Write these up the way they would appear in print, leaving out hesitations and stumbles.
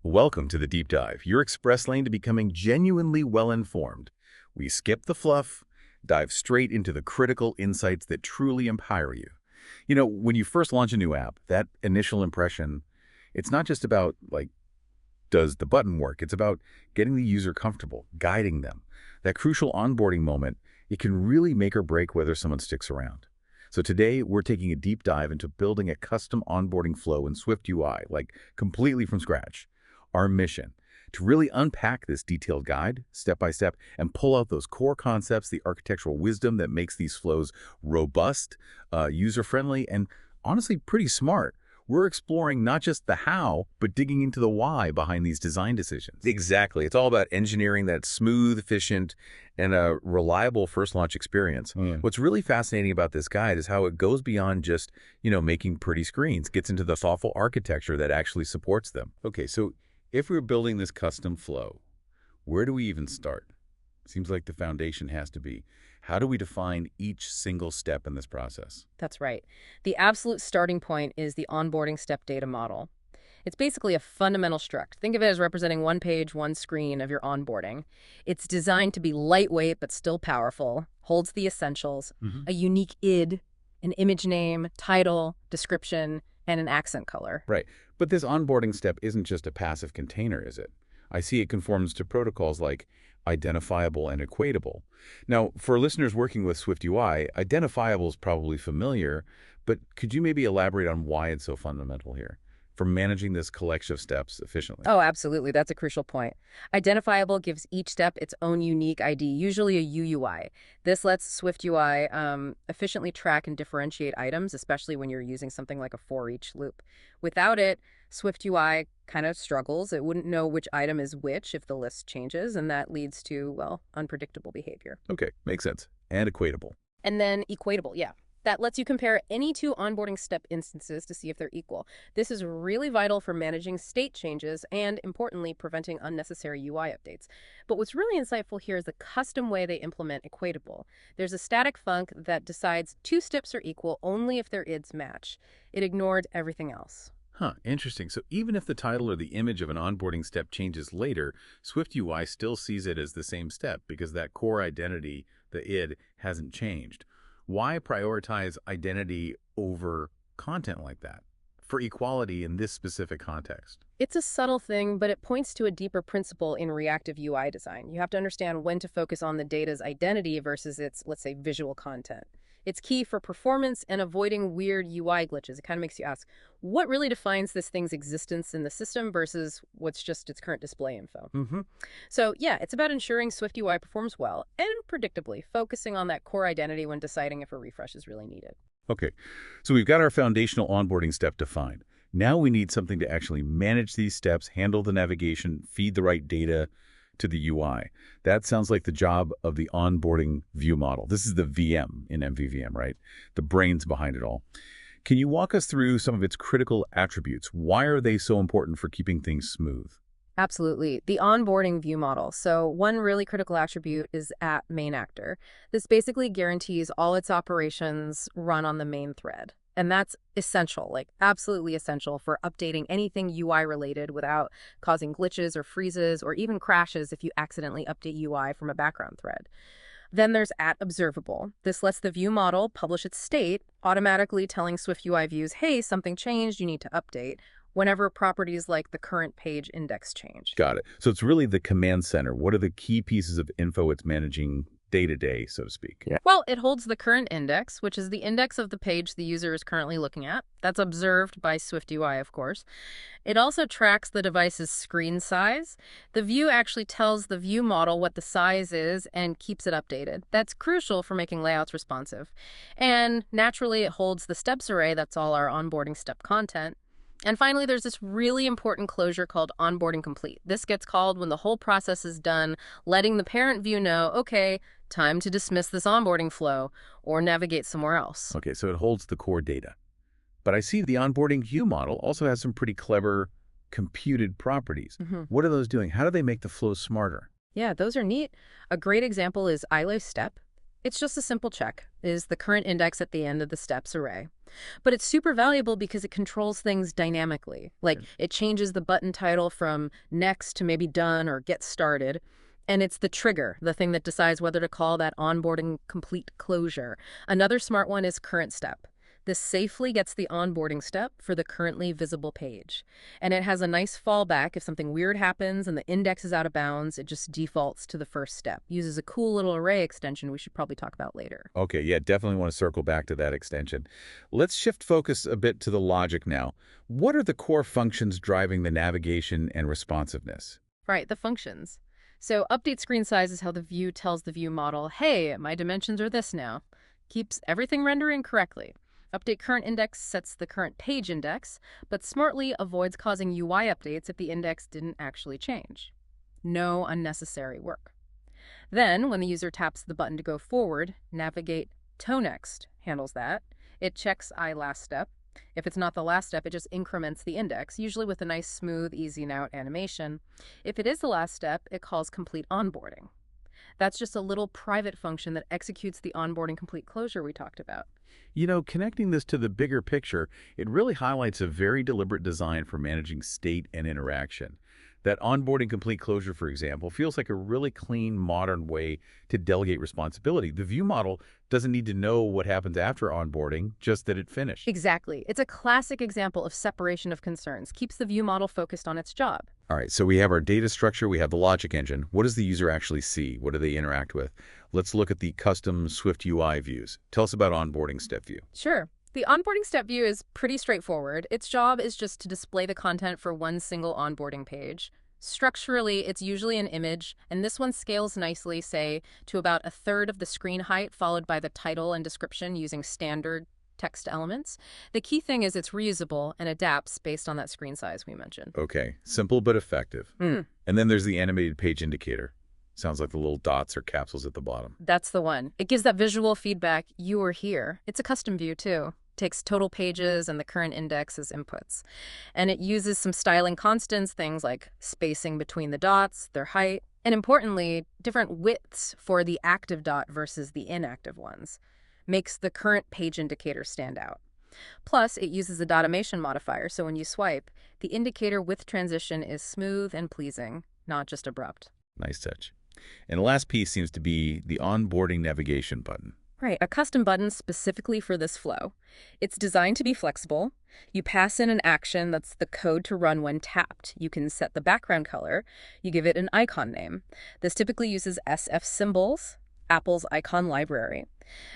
Welcome to the Deep Dive, your express lane to becoming genuinely well-informed. We skip the fluff, dive straight into the critical insights that truly empower you. When you first launch a new app, that initial impression, it's not just about, does the button work? It's about getting the user comfortable, guiding them. That crucial onboarding moment, it can really make or break whether someone sticks around. So today, we're taking a deep dive into building a custom onboarding flow in SwiftUI, completely from scratch. Our mission, to really unpack this detailed guide, step by step, and pull out those core concepts, the architectural wisdom that makes these flows robust, user-friendly, and honestly pretty smart. We're exploring not just the how, but digging into the why behind these design decisions. Exactly. It's all about engineering that smooth, efficient, and a reliable first launch experience. What's really fascinating about this guide is how it goes beyond just, making pretty screens, gets into the thoughtful architecture that actually supports them. Okay, so if we're building this custom flow, where do we even start? Seems like the foundation has to be, how do we define each single step in this process? That's right. The absolute starting point is the onboarding step data model. It's basically a fundamental struct. Think of it as representing one page, one screen of your onboarding. It's designed to be lightweight but still powerful, holds the essentials, a unique ID, an image name, title, description, and an accent color. Right. But this onboarding step isn't just a passive container, is it? I see it conforms to protocols like identifiable and equatable. Now, for listeners working with SwiftUI, identifiable is probably familiar, but could you maybe elaborate on why it's so fundamental here for managing this collection of steps efficiently? Oh, absolutely. That's a crucial point. Identifiable gives each step its own unique ID, usually a UUI. This lets SwiftUI efficiently track and differentiate items, especially when you're using something like a for-each loop. Without it, SwiftUI kind of struggles. It wouldn't know which item is which if the list changes, and that leads to, well, unpredictable behavior. Okay, makes sense. And equatable. And then equatable, yeah. That lets you compare any two onboarding step instances to see if they're equal. This is really vital for managing state changes and, importantly, preventing unnecessary UI updates. But what's really insightful here is the custom way they implement equatable. There's a static func that decides two steps are equal only if their IDs match. It ignored everything else. Huh, interesting. So even if the title or the image of an onboarding step changes later, SwiftUI still sees it as the same step because that core identity, the ID, hasn't changed. Why prioritize identity over content like that for equality in this specific context? It's a subtle thing, but it points to a deeper principle in reactive UI design. You have to understand when to focus on the data's identity versus its, let's say, visual content. It's key for performance and avoiding weird UI glitches. It kind of makes you ask, what really defines this thing's existence in the system versus what's just its current display info? So yeah, it's about ensuring SwiftUI performs well and predictably, focusing on that core identity when deciding if a refresh is really needed. Okay, so we've got our foundational onboarding step defined. Now we need something to actually manage these steps, handle the navigation, feed the right data to the UI. That sounds like the job of the onboarding view model. This is the VM in MVVM, right? The brains behind it all. Can you walk us through some of its critical attributes? Why are they so important for keeping things smooth? Absolutely. The onboarding view model. So one really critical attribute is at main actor. This basically guarantees all its operations run on the main thread. And that's essential, absolutely essential for updating anything UI related without causing glitches or freezes or even crashes if you accidentally update UI from a background thread. Then there's @observable. This lets the view model publish its state, automatically telling SwiftUI views, hey, something changed, you need to update, whenever properties like the current page index change. Got it. So it's really the command center. What are the key pieces of info it's managing day-to-day, so to speak? Yeah. Well, it holds the current index, which is the index of the page the user is currently looking at. That's observed by SwiftUI, of course. It also tracks the device's screen size. The view actually tells the view model what the size is and keeps it updated. That's crucial for making layouts responsive. And naturally, it holds the steps array. That's all our onboarding step content. And finally, there's this really important closure called onboarding complete. This gets called when the whole process is done, letting the parent view know, okay, time to dismiss this onboarding flow or navigate somewhere else. Okay, so it holds the core data. But I see the onboarding view model also has some pretty clever computed properties. What are those doing? How do they make the flow smarter? Yeah, those are neat. A great example is ILO step. It's just a simple check. Is the current index at the end of the steps array? But it's super valuable because it controls things dynamically. Like it changes the button title from next to maybe done or get started. And it's the trigger, the thing that decides whether to call that onboarding complete closure. Another smart one is current step. This safely gets the onboarding step for the currently visible page. And it has a nice fallback if something weird happens and the index is out of bounds, it just defaults to the first step. Uses a cool little array extension we should probably talk about later. Okay, yeah, definitely want to circle back to that extension. Let's shift focus a bit to the logic now. What are the core functions driving the navigation and responsiveness? Right, the functions. So update screen size is how the view tells the view model, hey, my dimensions are this now. Keeps everything rendering correctly. Update current index sets the current page index, but smartly avoids causing UI updates if the index didn't actually change. No unnecessary work. Then, when the user taps the button to go forward, navigate to next handles that. It checks last step. If it's not the last step, it just increments the index, usually with a nice, smooth, easy out animation. If it is the last step, it calls complete onboarding. That's just a little private function that executes the onboarding complete closure we talked about. You know, connecting this to the bigger picture, it really highlights a very deliberate design for managing state and interaction. That onboarding complete closure, for example, feels like a really clean, modern way to delegate responsibility. The view model doesn't need to know what happens after onboarding, just that it finished. Exactly. It's a classic example of separation of concerns. Keeps the view model focused on its job. All right, so we have our data structure, we have the logic engine. What does the user actually see? What do they interact with? Let's look at the custom SwiftUI views. Tell us about onboarding step view. Sure. The onboarding step view is pretty straightforward. Its job is just to display the content for one single onboarding page. Structurally, it's usually an image, and this one scales nicely, say, to about a third of the screen height, followed by the title and description using standard text elements. The key thing is it's reusable and adapts based on that screen size we mentioned. Okay, simple but effective. And then there's the animated page indicator. Sounds like the little dots or capsules at the bottom. That's the one. It gives that visual feedback, you were here. It's a custom view, too. Takes total pages and the current index as inputs. And it uses some styling constants, things like spacing between the dots, their height, and importantly, different widths for the active dot versus the inactive ones. Makes the current page indicator stand out. Plus, it uses a dotamation modifier, so when you swipe, the indicator width transition is smooth and pleasing, not just abrupt. Nice touch. And the last piece seems to be the onboarding navigation button. Right, a custom button specifically for this flow. It's designed to be flexible. You pass in an action that's the code to run when tapped. You can set the background color. You give it an icon name. This typically uses SF symbols, Apple's icon library.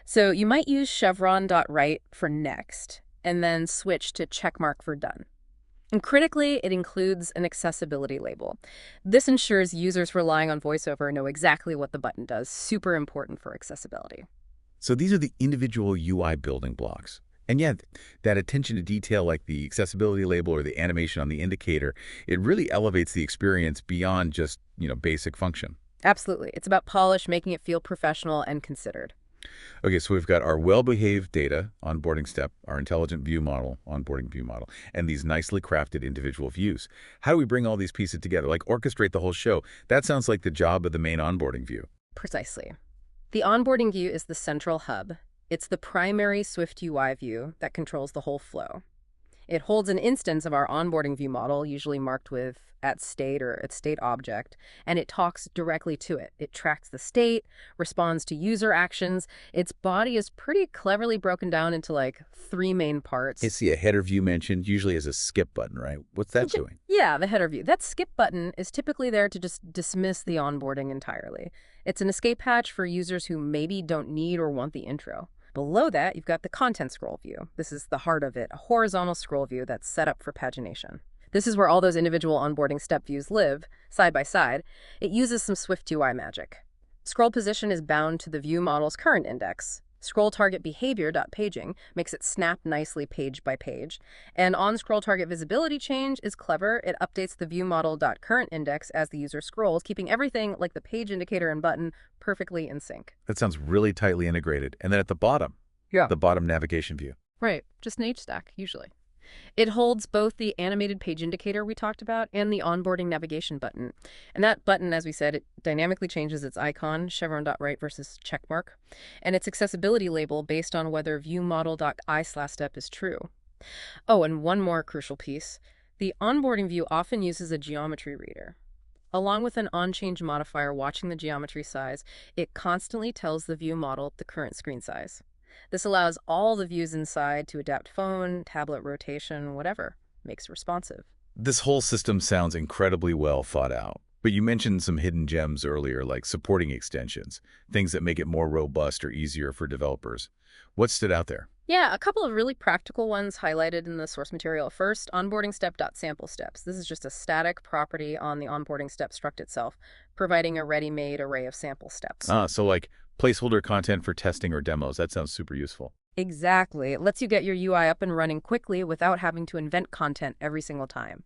So you might use chevron.right for next, and then switch to checkmark for done. And critically, it includes an accessibility label. This ensures users relying on VoiceOver know exactly what the button does. Super important for accessibility. So these are the individual UI building blocks. And yet, that attention to detail like the accessibility label or the animation on the indicator, it really elevates the experience beyond just, basic function. Absolutely. It's about polish, making it feel professional and considered. Okay, so we've got our well-behaved data, onboarding step, our intelligent view model, onboarding view model, and these nicely crafted individual views. How do we bring all these pieces together, like orchestrate the whole show? That sounds like the job of the main onboarding view. Precisely. The onboarding view is the central hub. It's the primary SwiftUI view that controls the whole flow. It holds an instance of our onboarding view model, usually marked with @state or @state_object, and it talks directly to it. It tracks the state, responds to user actions. Its body is pretty cleverly broken down into like 3 main parts. I see a header view mentioned, usually as a skip button, right? What's that doing? Yeah, the header view. That skip button is typically there to just dismiss the onboarding entirely. It's an escape hatch for users who maybe don't need or want the intro. Below that, you've got the content scroll view. This is the heart of it, a horizontal scroll view that's set up for pagination. This is where all those individual onboarding step views live, side by side. It uses some SwiftUI magic. Scroll position is bound to the view model's current index. Scroll target behavior.paging makes it snap nicely page by page. And on-scroll target visibility change is clever. It updates the view model.current index as the user scrolls, keeping everything like the page indicator and button perfectly in sync. That sounds really tightly integrated. And then at the bottom, the bottom navigation view. Right, just an H stack, usually. It holds both the animated page indicator we talked about and the onboarding navigation button. And that button, as we said, it dynamically changes its icon, chevron.right versus checkmark, and its accessibility label based on whether viewModel.I/step is true. Oh, and one more crucial piece. The onboarding view often uses a geometry reader. Along with an onChange modifier watching the geometry size, it constantly tells the view model the current screen size. This allows all the views inside to adapt phone, tablet rotation, whatever makes it responsive. This whole system sounds incredibly well thought out. But you mentioned some hidden gems earlier, like supporting extensions, things that make it more robust or easier for developers. What stood out there? Yeah, a couple of really practical ones highlighted in the source material. First, onboarding step.sample steps. This is just a static property on the onboarding step struct itself, providing a ready-made array of sample steps. So like placeholder content for testing or demos. That sounds super useful. Exactly. It lets you get your UI up and running quickly without having to invent content every single time.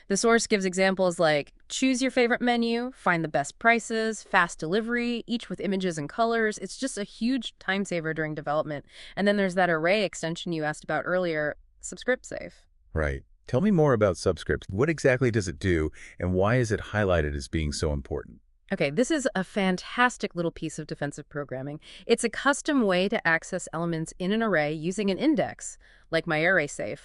The source gives examples like choose your favorite menu, find the best prices, fast delivery, each with images and colors. It's just a huge time saver during development. And then there's that array extension you asked about earlier, Subscript Save. Right. Tell me more about Subscript. What exactly does it do, and why is it highlighted as being so important? Okay, this is a fantastic little piece of defensive programming. It's a custom way to access elements in an array using an index, like myArraySafe.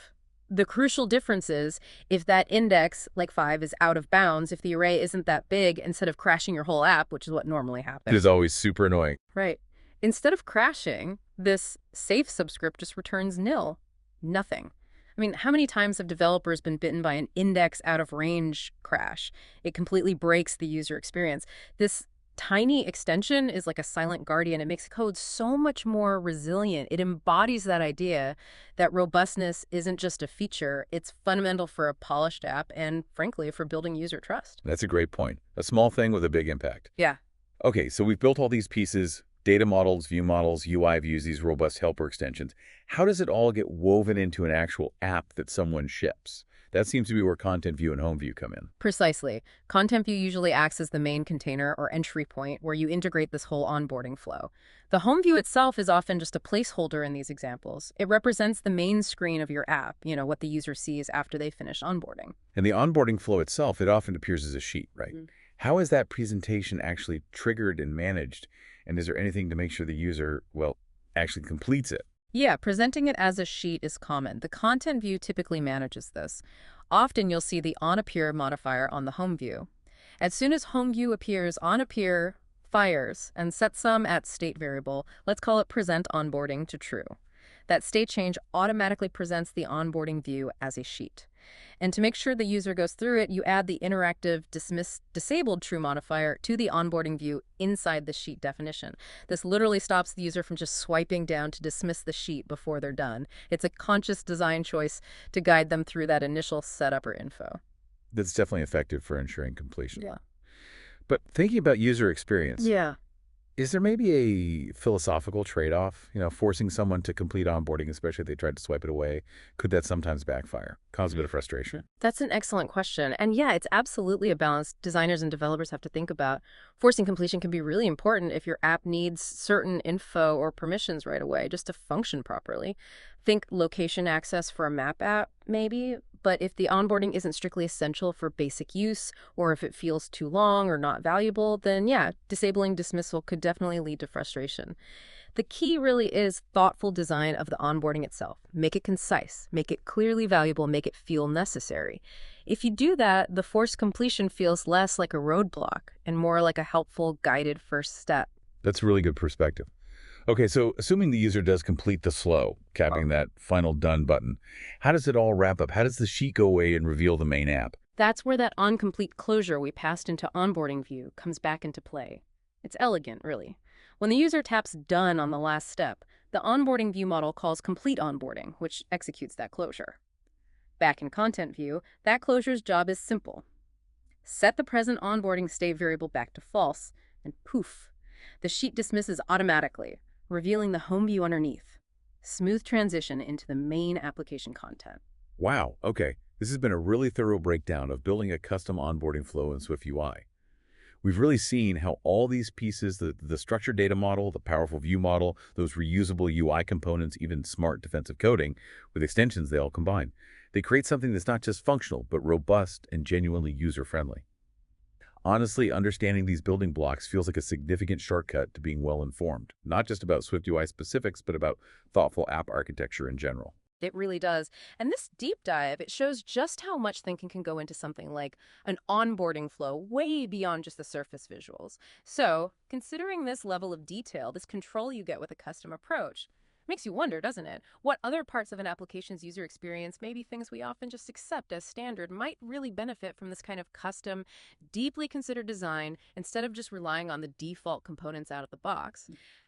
The crucial difference is if that index, like 5, is out of bounds, if the array isn't that big, instead of crashing your whole app, which is what normally happens. It is always super annoying. Right. Instead of crashing, this safe subscript just returns nil, nothing. I mean, how many times have developers been bitten by an index out of range crash? It completely breaks the user experience. This tiny extension is like a silent guardian. It makes code so much more resilient. It embodies that idea that robustness isn't just a feature. It's fundamental for a polished app and, frankly, for building user trust. That's a great point. A small thing with a big impact. Yeah. Okay, so we've built all these pieces, data models, UI views, these robust helper extensions. How does it all get woven into an actual app that someone ships? That seems to be where Content View and Home View come in. Precisely. Content View usually acts as the main container or entry point where you integrate this whole onboarding flow. The Home View itself is often just a placeholder in these examples. It represents the main screen of your app, what the user sees after they finish onboarding. And the onboarding flow itself, it often appears as a sheet, right? Mm-hmm. How is that presentation actually triggered and managed? And is there anything to make sure the user, actually completes it? Yeah, presenting it as a sheet is common. The Content View typically manages this. Often you'll see the onAppear modifier on the Home View. As soon as Home View appears, onAppear fires and sets some at state variable. Let's call it present onboarding to true. That state change automatically presents the onboarding view as a sheet. And to make sure the user goes through it, you add the interactive dismiss disabled true modifier to the onboarding view inside the sheet definition. This literally stops the user from just swiping down to dismiss the sheet before they're done. It's a conscious design choice to guide them through that initial setup or info. That's definitely effective for ensuring completion. Yeah. But thinking about user experience, Yeah. is there maybe a philosophical trade-off? Forcing someone to complete onboarding, especially if they tried to swipe it away, could that sometimes backfire, cause a bit of frustration? That's an excellent question. And yeah, it's absolutely a balance designers and developers have to think about. Forcing completion can be really important if your app needs certain info or permissions right away just to function properly. Think location access for a map app, maybe. But if the onboarding isn't strictly essential for basic use, or if it feels too long or not valuable, then yeah, disabling dismissal could definitely lead to frustration. The key really is thoughtful design of the onboarding itself. Make it concise, make it clearly valuable, make it feel necessary. If you do that, the forced completion feels less like a roadblock and more like a helpful, guided first step. That's a really good perspective. Okay, so assuming the user does complete the flow, capping that final done button, how does it all wrap up? How does the sheet go away and reveal the main app? That's where that on-complete closure we passed into onboarding view comes back into play. It's elegant, really. When the user taps done on the last step, the onboarding view model calls complete onboarding, which executes that closure. Back in content view, that closure's job is simple. Set the present onboarding state variable back to false, and poof, the sheet dismisses automatically, revealing the home view underneath. Smooth transition into the main application content. Wow, okay. This has been a really thorough breakdown of building a custom onboarding flow in SwiftUI. We've really seen how all these pieces, the structured data model, the powerful view model, those reusable UI components, even smart defensive coding, with extensions, they all combine. They create something that's not just functional, but robust and genuinely user-friendly. Honestly, understanding these building blocks feels like a significant shortcut to being well-informed, not just about SwiftUI specifics, but about thoughtful app architecture in general. It really does. And this deep dive, it shows just how much thinking can go into something like an onboarding flow way beyond just the surface visuals. So, considering this level of detail, this control you get with a custom approach, makes you wonder, doesn't it? What other parts of an application's user experience, maybe things we often just accept as standard, might really benefit from this kind of custom, deeply considered design instead of just relying on the default components out of the box?